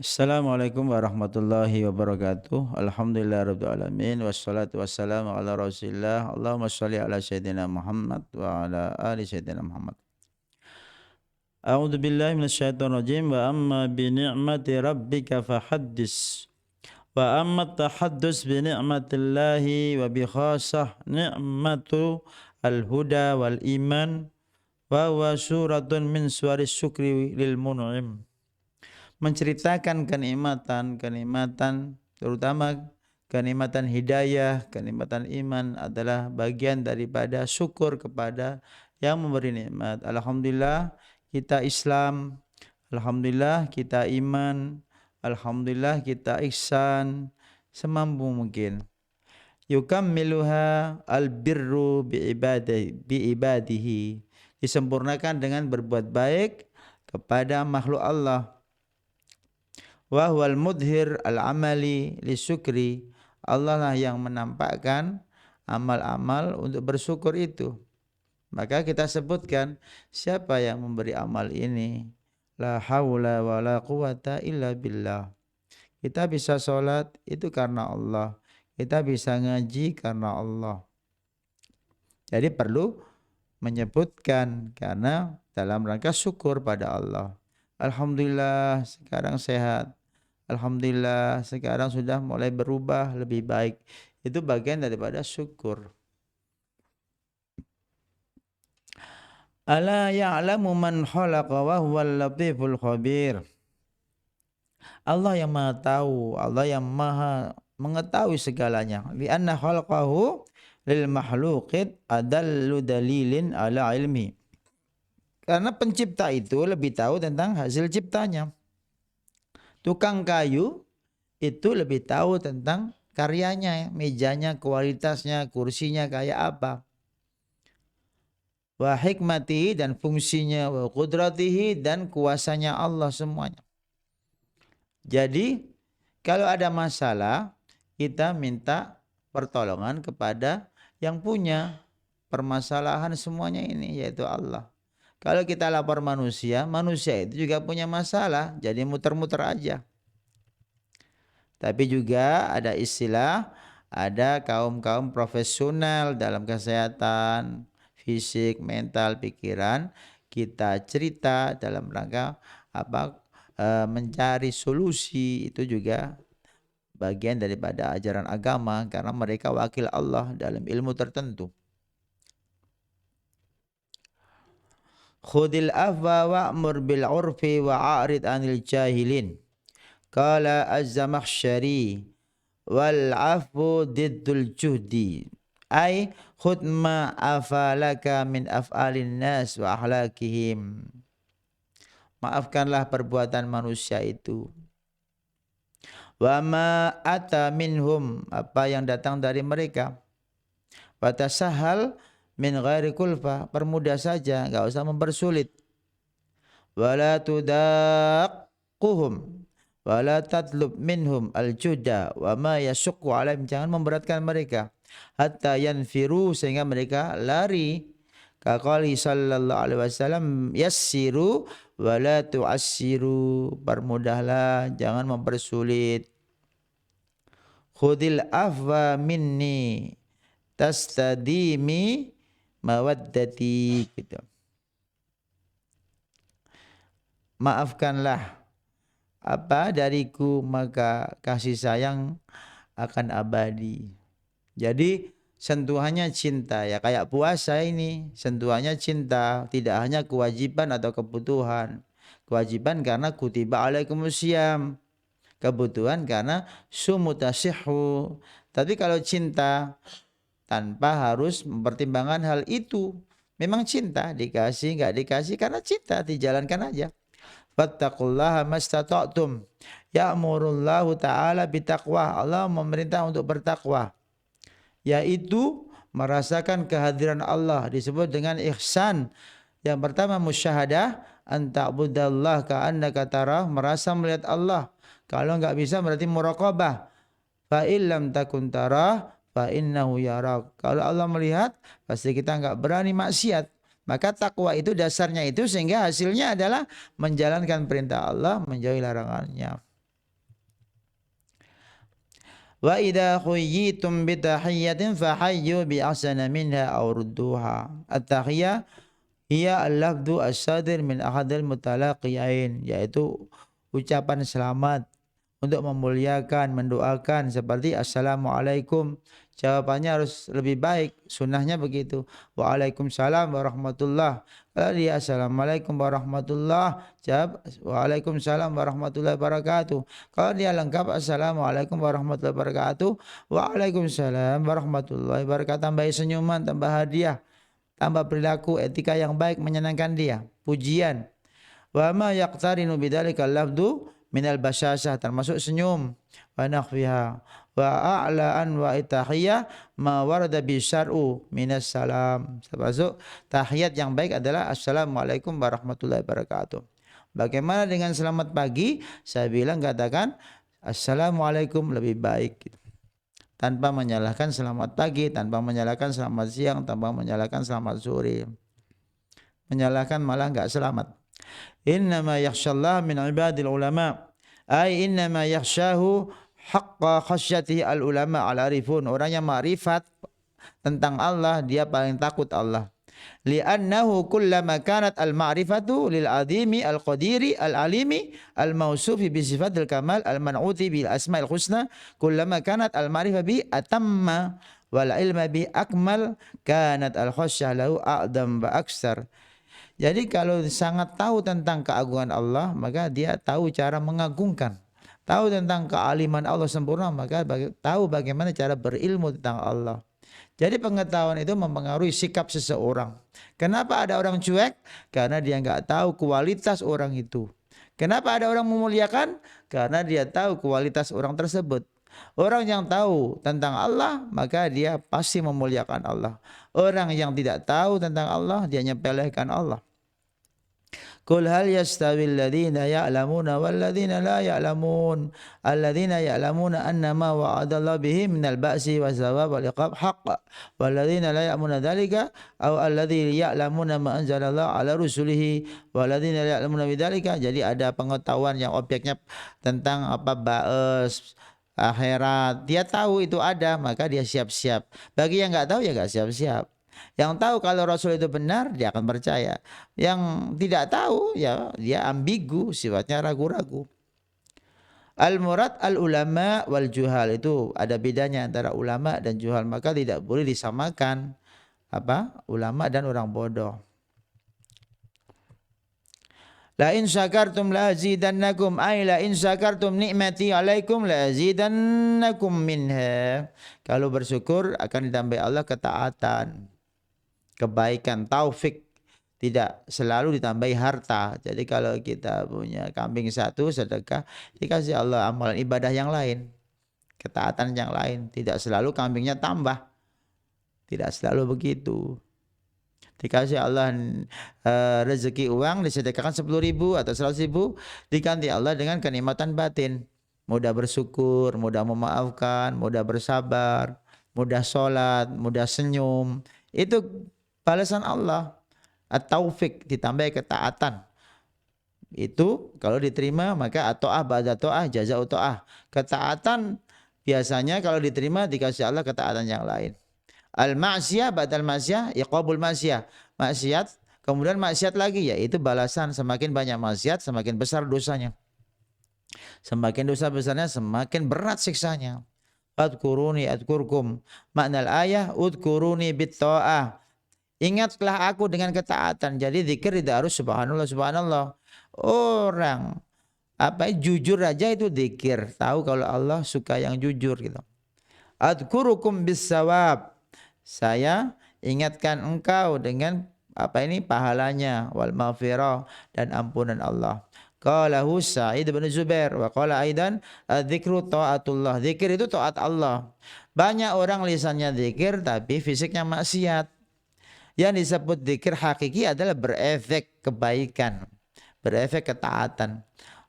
Assalamualaikum warahmatullahi wabarakatuh. Alhamdulillahirabbil alamin wassalatu wassalamu ala Rasulillah. Allahumma shalli ala sayyidina Muhammad wa ala ali sayyidina Muhammad. A'udzu billahi minasyaitonir rajim wa amma bi ni'mati rabbika fahaddits. Wa amma tahaddus bi ni'matillahi wa bi khassah ni'matu al-huda wal iman wa huwa suratun min suwaris syukri lil mun'im. Menceritakan kenikmatan terutama kenikmatan hidayah, kenikmatan iman adalah bagian daripada syukur kepada yang memberi nikmat. Alhamdulillah kita Islam, alhamdulillah kita iman, alhamdulillah kita ihsan semampu mungkin. Yukammiluha albirru bi ibadihi. Disempurnakan dengan berbuat baik kepada makhluk Allah. Wa huwal mudhir al-amali lisyukri. Allah lah yang menampakkan amal-amal untuk bersyukur itu. Maka kita sebutkan siapa yang memberi amal ini. La haula wa la quwata illa billah. Kita bisa sholat itu karena Allah. Kita bisa ngaji karena Allah. Jadi perlu menyebutkan karena dalam rangka syukur pada Allah. Alhamdulillah sekarang sehat. Alhamdulillah sekarang sudah mulai berubah lebih baik. Itu bagian daripada syukur. Ala ya'lamu man khalaqa wa huwal latiful khabir. Allah yang Maha tahu, Allah yang Maha mengetahui segalanya. Li anna khalaqahu lil makhluqit adallu dalilin ala ilmi. Karena pencipta itu lebih tahu tentang hasil ciptanya. Tukang kayu itu lebih tahu tentang karyanya, mejanya, kualitasnya, kursinya kayak apa. Wa hikmatihi dan fungsinya, wa qudratihi dan kuasanya Allah semuanya. Jadi kalau ada masalah kita minta pertolongan kepada yang punya permasalahan semuanya ini yaitu Allah. Kalau kita lapor manusia, manusia itu juga punya masalah, jadi muter-muter aja. Tapi juga ada istilah, ada kaum-kaum profesional dalam kesehatan, fisik, mental, pikiran. Kita cerita dalam rangka mencari solusi itu juga bagian daripada ajaran agama karena mereka wakil Allah dalam ilmu tertentu. Khudil afwa wa'mur bil urfi wa'arid anil jahilin. Qala az-Zamakhsyari wal afu diddul juhdi. Ay khud ma afalaka min af'alin nas wa akhlaqihim. Maafkanlah perbuatan manusia itu. Wa ma ata minhum, apa yang datang dari mereka. Fatasahal min ghairi kulfa, permudah saja, enggak usah mempersulit. Wala tudaqquhum wala tatlub minhum al-juda wa ma yashuqqu alaihim, jangan memberatkan mereka hatta yanfiru sehingga mereka lari. Kaqali sallallahu alaihi wasallam yassiru wa la tu'assiru, permudahlah jangan mempersulit. Khudil afwa minni tastadimi mawaddati, gitu. Maafkanlah dariku maka kasih sayang akan abadi. Jadi sentuhannya cinta ya, kayak puasa ini sentuhannya cinta, tidak hanya kewajiban atau kebutuhan. Kewajiban karena kutiba alaikumusiyam, kebutuhan karena sumutasihhu. Tapi kalau cinta tanpa harus mempertimbangkan hal itu, memang cinta, dikasih nggak dikasih karena cinta, dijalankan aja. Fattaqullaha mastata'tum. Ya'murullahu ta'ala bitaqwa. Allah memerintah untuk bertakwa, yaitu merasakan kehadiran Allah, disebut dengan ihsan. Yang pertama musyahadah, anta'budallah ka'annaka tarah, merasa melihat Allah. Kalau enggak bisa berarti muraqabah. Fa illam takun tarah fa innahu yarak. Kalau Allah melihat pasti kita enggak berani maksiat. Maka takwa itu dasarnya itu sehingga hasilnya adalah menjalankan perintah Allah, menjauhi larangannya. Wa idza khuyyitum bi tahiyyatin fahayyu bi ahsana minha aw rudduha. At-tahiyyah hiya al-lafdhu as-sadir min ahadil mutalaqiyain, yaitu ucapan selamat untuk memuliakan, mendoakan seperti assalamualaikum. Jawabannya harus lebih baik, sunnahnya begitu. Waalaikumsalam warahmatullah. Kalau dia assalamualaikum warahmatullah, jawab waalaikumsalam warahmatullahi wabarakatuh. Kalau dia lengkap assalamualaikum warahmatullahi wabarakatuh, waalaikumsalam warahmatullahi wabarakatuh. Tambah senyuman, tambah hadiah, tambah perilaku etika yang baik menyenangkan dia, pujian. Wa ma yaqtarinu bidzalika lafdhu minal basyasah, termasuk senyum, wa nakhfiha, wa a'laan wa tahiyah ma warada bi syar'u minas salam, termasuk tahiyat yang baik adalah assalamualaikum warahmatullahi wabarakatuh. Bagaimana dengan selamat pagi? Saya bilang katakan assalamualaikum lebih baik gitu. Tanpa menyalahkan selamat pagi, tanpa menyalahkan selamat siang, tanpa menyalahkan selamat sore. Menyalahkan malah enggak selamat. Innama yakhshallah min ibadil ulama, ay innama yakhshahu haqqa khasyatihi al ulama al arifun. Orang yang ma'rifat tentang Allah, dia paling takut Allah. Li'annahu kullama kanat al ma'rifatu lil azimi al qadiri al alimi al mausufi bi sifatil kamal al man'uti bil asmaul husna, kullama kanat al ma'rifah bi atamma wal ilma bi akmal, kanat al khasyah lahu a'dam wa aksar. Jadi kalau sangat tahu tentang keagungan Allah, maka dia tahu cara mengagungkan. Tahu tentang kealiman Allah sempurna, maka tahu bagaimana cara berilmu tentang Allah. Jadi pengetahuan itu mempengaruhi sikap seseorang. Kenapa ada orang cuek? Karena dia nggak tahu kualitas orang itu. Kenapa ada orang memuliakan? Karena dia tahu kualitas orang tersebut. Orang yang tahu tentang Allah, maka dia pasti memuliakan Allah. Orang yang tidak tahu tentang Allah, dia nyepelehkan Allah. Qul hal yastawil ladzina ya'lamuna wal ladzina la ya'lamun, alladzina ya'lamuna annama wa'adallahu bihi minal ba'si wa thawab wal iqab haqq, wal ladzina la ya'lamuna dzalika aw alladzi ya'lamuna ma anzalallahu ala rusulihi wal ladzina la ya'lamuna bidzalika. Jadi ada pengetahuan yang objeknya tentang apa baes akhirat. Dia tahu itu ada, maka dia siap-siap. Bagi yang enggak tahu ya enggak siap-siap. Yang tahu kalau Rasul itu benar, dia akan percaya. Yang tidak tahu, ya dia ambigu, sifatnya ragu-ragu. Al-murad al-ulama wal juhal, itu ada bedanya antara ulama dan juhal. Maka tidak boleh disamakan ulama dan orang bodoh. La in syakartum la azidannakum, ay la in syakartum nikmati alaikum la azidannakum minha. Kalau bersyukur akan ditambah Allah ketaatan, kebaikan, taufik, tidak selalu ditambahi harta. Jadi kalau kita punya kambing satu sedekah, dikasih Allah amalan ibadah yang lain, ketaatan yang lain. Tidak selalu kambingnya tambah, tidak selalu begitu. Dikasih Allah rezeki uang, disedekahkan 10.000 atau 100.000, diganti Allah dengan kenikmatan batin, mudah bersyukur, mudah memaafkan, mudah bersabar, mudah sholat, mudah senyum. Itu balasan Allah. At-taufik ditambah ketaatan. Itu kalau diterima maka at-ta'ah ba'da ta'ah jaza'u ta'ah. Ketaatan biasanya kalau diterima dikasih Allah ketaatan yang lain. Al-ma'siyah ba'dal ma'siyah iqabul ma'siyah. Maksiat kemudian maksiat lagi, yaitu balasan. Semakin banyak maksiat semakin besar dosanya. Semakin dosa besarnya semakin berat siksanya. Adkuruni adkurkum. Makna ayah udkuruni bit-ta'ah. Ingatlah aku dengan ketaatan. Jadi zikir tidak harus subhanallah subhanallah. Orang jujur aja itu zikir. Tahu kalau Allah suka yang jujur gitu. Adkurukum bis-sawab. Saya ingatkan engkau dengan pahalanya wal maghfirah dan ampunan Allah. Qala Sa'id bin Zubair wa qala aidan dzikru taatullah. Zikir itu taat Allah. Banyak orang lisannya zikir tapi fisiknya maksiat. Yang disebut zikir hakiki adalah berefek kebaikan, berefek ketaatan.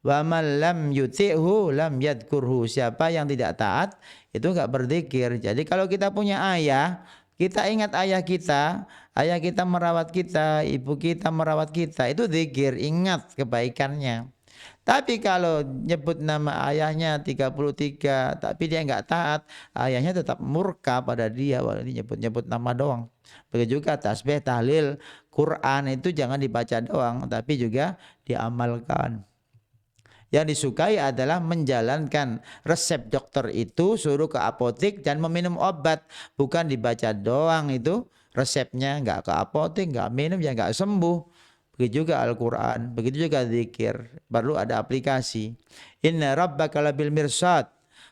Wa man lam yuti'hu lam yadkurhu. Siapa yang tidak taat itu enggak berzikir. Jadi kalau kita punya ayah, kita ingat ayah kita merawat kita, ibu kita merawat kita, itu zikir, ingat kebaikannya. Tapi kalau nyebut nama ayahnya 33, tapi dia nggak taat, ayahnya tetap murka pada dia, wah ini nyebut-nyebut nama doang. Begitu juga tasbih, tahlil, Quran itu jangan dibaca doang, tapi juga diamalkan. Yang disukai adalah menjalankan resep dokter itu, suruh ke apotek dan meminum obat, bukan dibaca doang itu resepnya, nggak ke apotek, nggak minum ya nggak sembuh. Begitu juga Al-Quran, begitu juga zikir, perlu ada aplikasi. Inna rabbaka labil mirsad,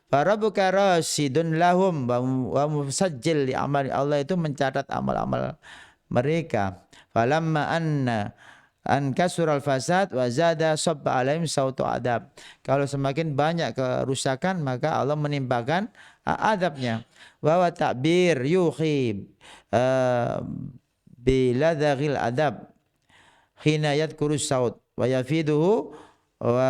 farabbuka rasidun lahum wa musajjil li amali. Allah itu mencatat amal-amal mereka. Falamma an kasural fasad wa zada sabba alaihim sautu adab. Kalau semakin banyak kerusakan maka Allah menimpakan adabnya. Wa wa ta'bir yuhi biladzagil adab hina yadhkurus saut wa yafiduhu wa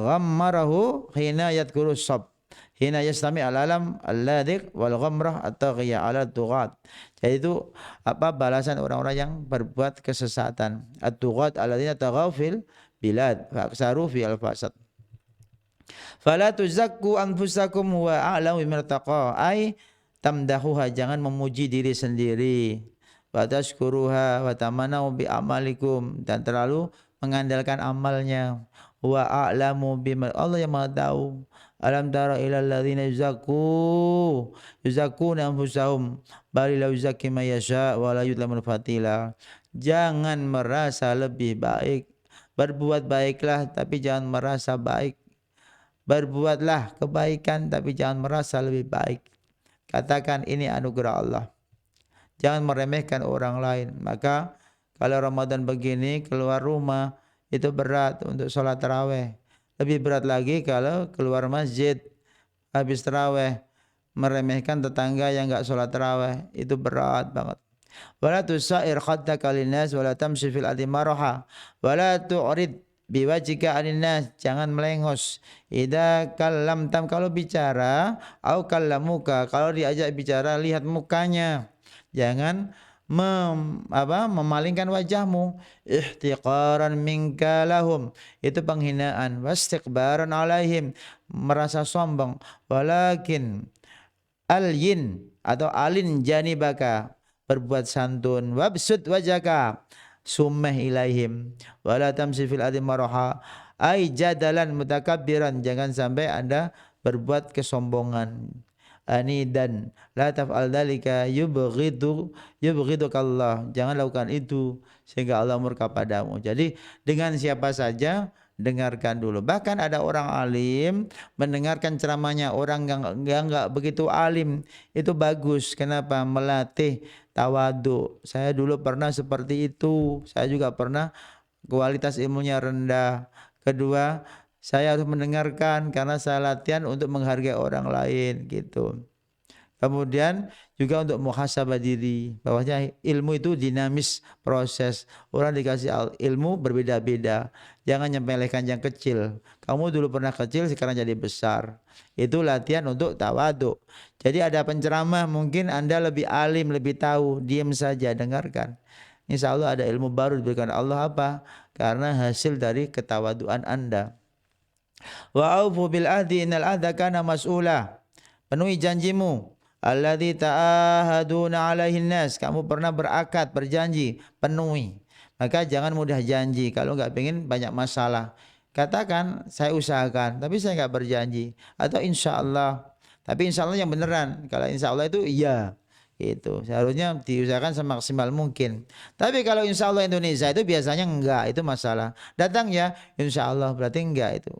ghammarahu hina yadhkurus sab hina yastami al-alam alladhiq wal ghamrah at-taghiya ala tughat. Jadi itu apa balasan orang-orang yang berbuat kesesatan. At-tughat alladzina taghaw fil bilad fa aksaru fi al-fasad. Fala tuzakku anfusakum wa a'lamu bimartaqa ay tamdahuha, jangan memuji diri sendiri. Wa tashkuruha wa tamanau bi amalikum, dan terlalu mengandalkan amalnya. Wa a'lamu bima, Allah yang Maha tahu. Alam tara ilal ladzina yuzakkuna anfusahum bal la yuzakki may yasha wa la yudlamu fatila. Jangan merasa lebih baik. Berbuat baiklah tapi jangan merasa baik. Berbuatlah kebaikan tapi jangan merasa lebih baik. Katakan ini anugerah Allah. Jangan meremehkan orang lain. Maka kalau Ramadan begini keluar rumah itu berat untuk sholat taraweh. Lebih berat lagi kalau keluar masjid habis taraweh meremehkan tetangga yang enggak sholat taraweh, itu berat banget. Wala tusair khaddaka linnas wala tamshi fil ardi maraha wala tu'rid biwajhika 'anil nas, jangan melengos. Idza kallamtam, kalau bicara, au kallamuka, kalau diajak bicara lihat mukanya. Jangan memalingkan wajahmu. Ihtiqaran minka lahum, itu penghinaan. Wastikbaran alaihim, merasa sombong. Walakin alyin atau alin janibaka, berbuat santun. Wabsud wajaka, sumeh ilaihim. Wala tamsi fil ardi maraha, ai jadalan mutakabbiran, jangan sampai Anda berbuat kesombongan. Ani dan la taf'al dzalika yubghidukallah, jangan lakukan itu sehingga Allah murka padamu. Jadi dengan siapa saja dengarkan dulu. Bahkan ada orang alim mendengarkan ceramahnya orang yang enggak begitu alim, itu bagus. Kenapa? Melatih tawadu. Saya dulu pernah seperti itu. Saya juga pernah kualitas ilmunya rendah. Kedua, saya harus mendengarkan karena saya latihan untuk menghargai orang lain gitu. Kemudian juga untuk muhasabah diri, bahwasanya ilmu itu dinamis proses. Orang dikasih ilmu berbeda-beda. Jangan nyepelekan yang kecil. Kamu dulu pernah kecil, sekarang jadi besar. Itu latihan untuk tawadu. Jadi ada penceramah, mungkin Anda lebih alim, lebih tahu, diam saja, dengarkan. Insya Allah ada ilmu baru diberikan Allah, apa? Karena hasil dari ketawaduan Anda. Wa aufu bil ahdi innal ahda kana mas'ula. Penuhi janjimu. Alladzi ta'ahaduna alaihi nas. Kamu pernah berakad, berjanji, penuhi. Maka jangan mudah janji. Kalau enggak pengen banyak masalah, katakan saya usahakan, tapi saya enggak berjanji. Atau insya Allah. Tapi insya Allah yang beneran. Kalau insya Allah itu iya. Itu seharusnya diusahakan semaksimal mungkin. Tapi kalau insya Allah Indonesia itu biasanya enggak, itu masalah. Datang ya insya Allah, berarti enggak itu.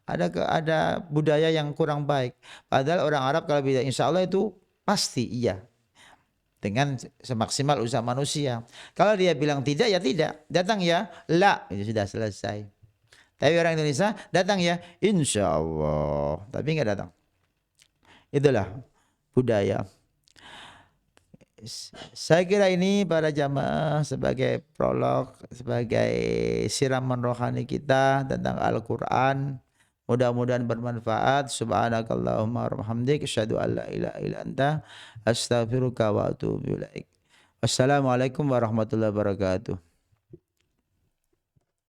Ada budaya yang kurang baik. Padahal orang Arab kalau bilang insya Allah itu pasti iya. Dengan semaksimal usaha manusia. Kalau dia bilang tidak ya tidak. Datang ya la, itu sudah selesai. Tapi orang Indonesia datang ya insya Allah, tapi enggak datang. Itulah budaya. Saya kira ini para jamaah sebagai prolog, sebagai siraman rohani kita tentang Al-Quran. Mudah-mudahan bermanfaat. Subhanakallahumma warhamdik, asyhadu an la ilaha illa anta, astaghfiruka wa atubu ilaik. Wassalamualaikum warahmatullahi wabarakatuh.